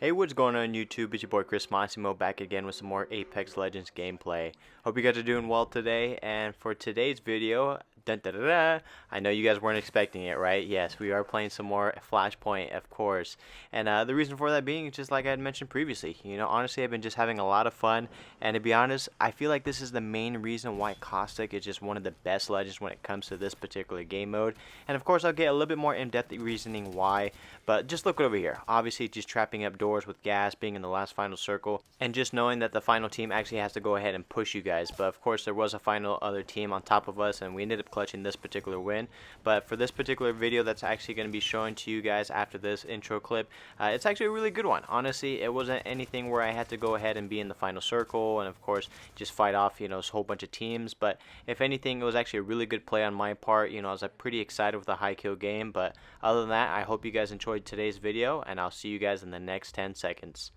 Hey, what's going on YouTube? It's your boy Chris Massimo back again with some more Apex Legends gameplay. Hope you guys are doing well today, and for today's video, dun, dun, dun, dun, I know you guys weren't expecting it, right? Yes, we are playing some more Flashpoint, of course. And the reason for that being is just like I had mentioned previously. Honestly, I've been just having a lot of fun, and to be honest, I feel like this is the main reason why Caustic is just one of the best legends when it comes to this particular game mode. And of course, I'll get a little bit more in-depth reasoning why, but just look over here. Obviously, just trapping up doors with gas, being in the last final circle, and just knowing that the final team actually has to go ahead and push you guys. But of course, there was a final other team on top of us, and we ended up clutching this particular win. But for this particular video that's actually going to be showing to you guys after this intro clip, it's actually a really good one. Honestly, it wasn't anything where I had to go ahead and be in the final circle and of course just fight off a whole bunch of teams. But if anything, it was actually a really good play on my part. I was pretty excited with the high kill game. But other than that, I hope you guys enjoyed today's video, and I'll see you guys in the next 10 seconds.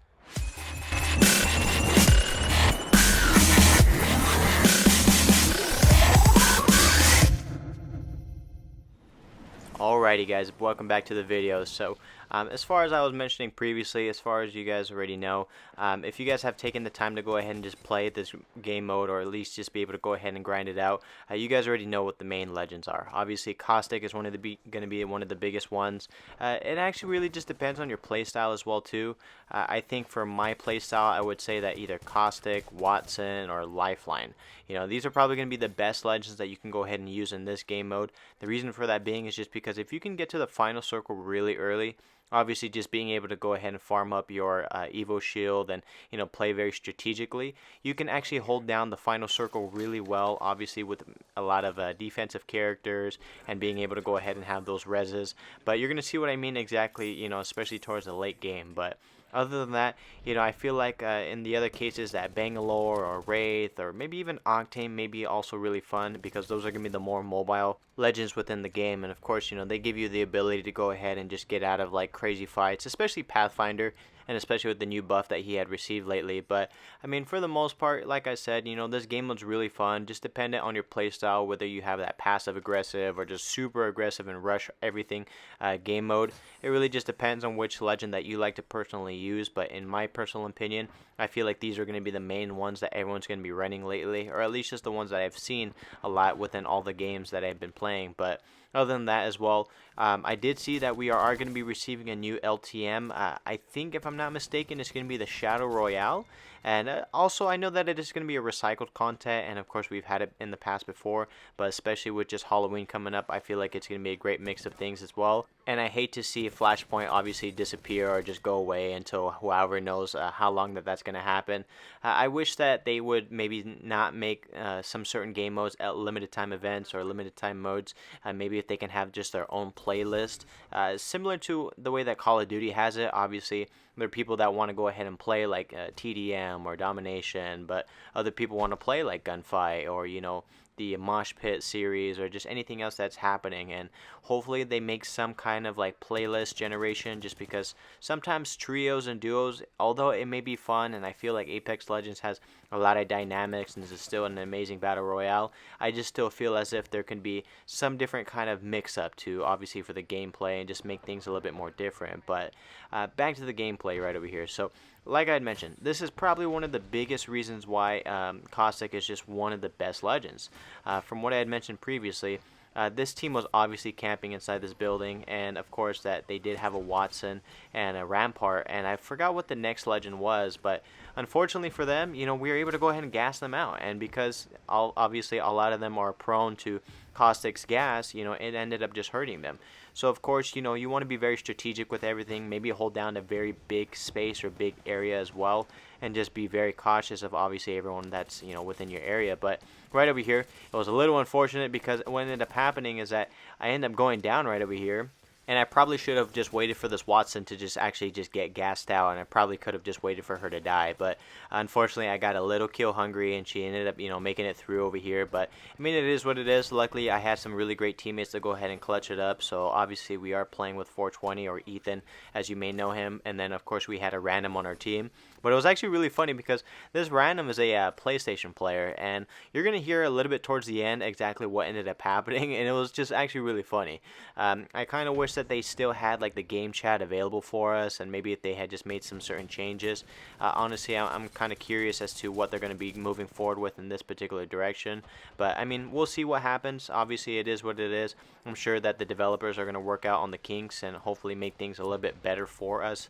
Alrighty guys, welcome back to the video. So as far as I was mentioning previously, as far as you guys already know, if you guys have taken the time to go ahead and just play this game mode, or at least just be able to go ahead and grind it out, you guys already know what the main legends are. Obviously Caustic is going to be one of the biggest ones. It actually really just depends on your playstyle as well too. I think for my playstyle, I would say that either Caustic, Watson, or Lifeline. These are probably going to be the best legends that you can go ahead and use in this game mode. The reason for that being is just because if you can get to the final circle really early, obviously just being able to go ahead and farm up your Evo shield and play very strategically, you can actually hold down the final circle really well, obviously with a lot of defensive characters and being able to go ahead and have those reses. But you're going to see what I mean exactly, especially towards the late game. But other than that, I feel like in the other cases that Bangalore or Wraith or maybe even Octane may be also really fun, because those are going to be the more mobile legends within the game. And of course, they give you the ability to go ahead and just get out of like crazy fights, especially Pathfinder, and especially with the new buff that he had received lately. But I mean, for the most part, like I said, this game mode's really fun, just dependent on your playstyle, whether you have that passive aggressive or just super aggressive and rush everything game mode. It really just depends on which legend that you like to personally use. But in my personal opinion, I feel like these are going to be the main ones that everyone's going to be running lately, or at least just the ones that I've seen a lot within all the games that I've been playing. But other than that as well, I did see that we are going to be receiving a new LTM. I think, if I'm not mistaken, it's going to be the Shadow Royale. And also, I know that it is going to be a recycled content, and of course, we've had it in the past before, but especially with just Halloween coming up, I feel like it's going to be a great mix of things as well. And I hate to see Flashpoint obviously disappear or just go away until whoever knows how long that's going to happen. I wish that they would maybe not make some certain game modes at limited time events or limited time modes. Maybe if they can have just their own playlist, similar to the way that Call of Duty has it. Obviously, there are people that want to go ahead and play like TDM or Domination, but other people want to play like Gunfight or the Mosh Pit series or just anything else that's happening. And hopefully they make some kind of like playlist generation, just because sometimes trios and duos, although it may be fun and I feel like Apex Legends has a lot of dynamics and is still an amazing battle royale, I just still feel as if there can be some different kind of mix up to, obviously, for the gameplay and just make things a little bit more different. But back to the gameplay right over here. So like I had mentioned, this is probably one of the biggest reasons why Caustic is just one of the best legends. From what I had mentioned previously, this team was obviously camping inside this building, and of course that they did have a Watson and a Rampart, and I forgot what the next legend was, but unfortunately for them, we were able to go ahead and gas them out. And because obviously a lot of them are prone to Caustic's gas, it ended up just hurting them. So of course, you want to be very strategic with everything, maybe hold down a very big space or big area as well, and just be very cautious of obviously everyone that's within your area. But right over here, it was a little unfortunate, because what ended up happening is that I ended up going down right over here. And I probably should have just waited for this Watson to just get gassed out, and I probably could have just waited for her to die. But unfortunately, I got a little kill hungry, and she ended up, making it through over here. But I mean, it is what it is. Luckily, I had some really great teammates to go ahead and clutch it up. So obviously, we are playing with 420, or Ethan, as you may know him. And then of course, we had a random on our team. But it was actually really funny, because this random is a PlayStation player, and you're gonna hear a little bit towards the end exactly what ended up happening, and it was just actually really funny. I kind of wish wish that they still had like the game chat available for us, and maybe if they had just made some certain changes. Honestly, I'm kind of curious as to what they're going to be moving forward with in this particular direction. But I mean, we'll see what happens. Obviously, it is what it is. I'm sure that the developers are going to work out on the kinks and hopefully make things a little bit better for us.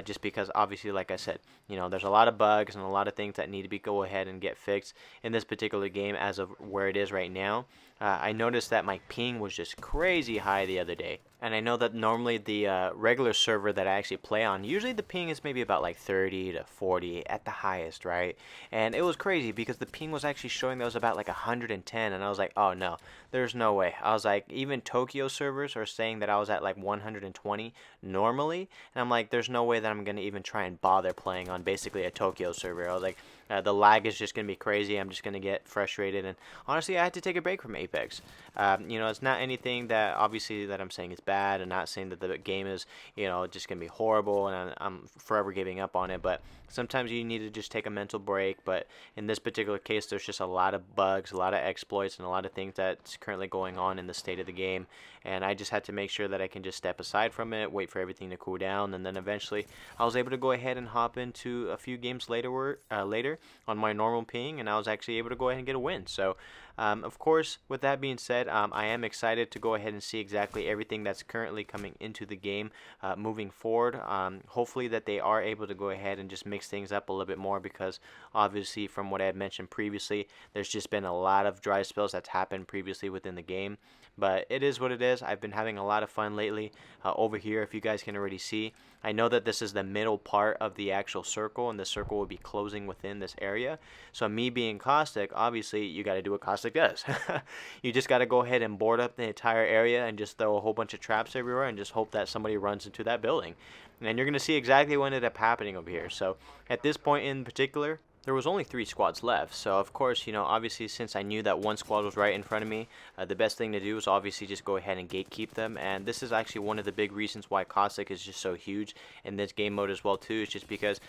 Just because obviously, like I said, there's a lot of bugs and a lot of things that need to be go ahead and get fixed in this particular game as of where it is right now. I noticed that my ping was just crazy high the other day. And I know that normally the regular server that I actually play on, usually the ping is maybe about like 30 to 40 at the highest, right? And it was crazy because the ping was actually showing that was about like 110, and I was like, oh no, there's no way. I was like, even Tokyo servers are saying that I was at like 120 normally, and I'm like, there's no way that I'm going to even try and bother playing on basically a Tokyo server. I was like, the lag is just going to be crazy. I'm just going to get frustrated, and honestly, I had to take a break from Apex. It's not anything that obviously that I'm saying is bad, and not saying that the game is, just going to be horrible, and I'm forever giving up on it. But sometimes you need to just take a mental break. But in this particular case, there's just a lot of bugs, a lot of exploits, and a lot of things that's currently going on in the state of the game. And I just had to make sure that I can just step aside from it, wait for everything to cool down, and then eventually I was able to go ahead and hop into a few games later on my normal ping, and I was actually able to go ahead and get a win. So of course, with that being said, I am excited to go ahead and see exactly everything that's currently coming into the game moving forward. Hopefully that they are able to go ahead and just mix things up a little bit more, because obviously from what I had mentioned previously, there's just been a lot of dry spells that's happened previously within the game. But it is what it is. I've been having a lot of fun lately over here, if you guys can already see. I know that this is the middle part of the actual circle, and the circle will be closing within this area. So me being Caustic, obviously you got to do what Caustic does. You just got to go ahead and board up the entire area and just throw a whole bunch of traps everywhere and just hope that somebody runs into that building. And you're going to see exactly what ended up happening over here. So at this point in particular, there was only 3 squads left. So of course, obviously since I knew that one squad was right in front of me, the best thing to do is obviously just go ahead and gatekeep them. And this is actually one of the big reasons why Caustic is just so huge in this game mode as well too, is just because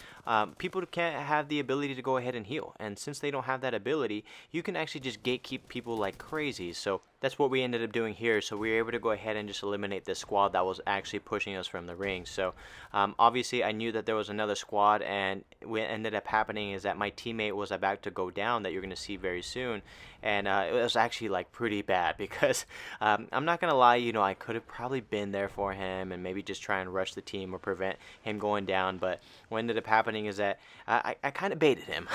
people can't have the ability to go ahead and heal. And since they don't have that ability, you can actually just gatekeep people like crazy. So that's what we ended up doing here. So we were able to go ahead and just eliminate this squad that was actually pushing us from the ring. So obviously I knew that there was another squad, and what ended up happening is that my teammate was about to go down, that you're going to see very soon. And it was actually like pretty bad, because I'm not going to lie, I could have probably been there for him and maybe just try and rush the team or prevent him going down. But what ended up happening is that I kind of baited him.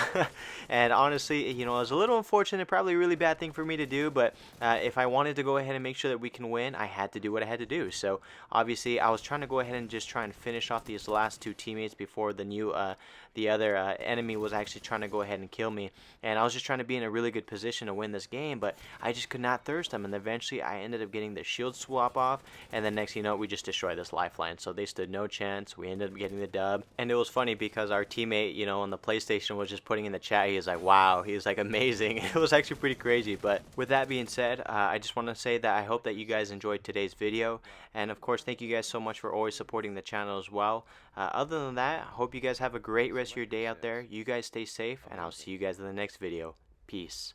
And honestly, it was a little unfortunate, probably a really bad thing for me to do. But if I wanted to go ahead and make sure that we can win, I had to do what I had to do. So obviously I was trying to go ahead and just try and finish off these last 2 teammates before the other enemy was actually trying to go ahead and kill me. And I was just trying to be in a really good position to win this game, but I just could not thirst them. And eventually I ended up getting the shield swap off, and then next we just destroyed this lifeline. So they stood no chance. We ended up getting the dub. And it was funny because our teammate, on the PlayStation was just putting in the chat, he was like, wow, he was like, amazing. It was actually pretty crazy. But with that being said, I just want to say that I hope that you guys enjoyed today's video. And of course, thank you guys so much for always supporting the channel as well. Other than that, I hope you guys have a great rest of your day out there. You guys stay safe, and I'll see you guys in the next video. Peace.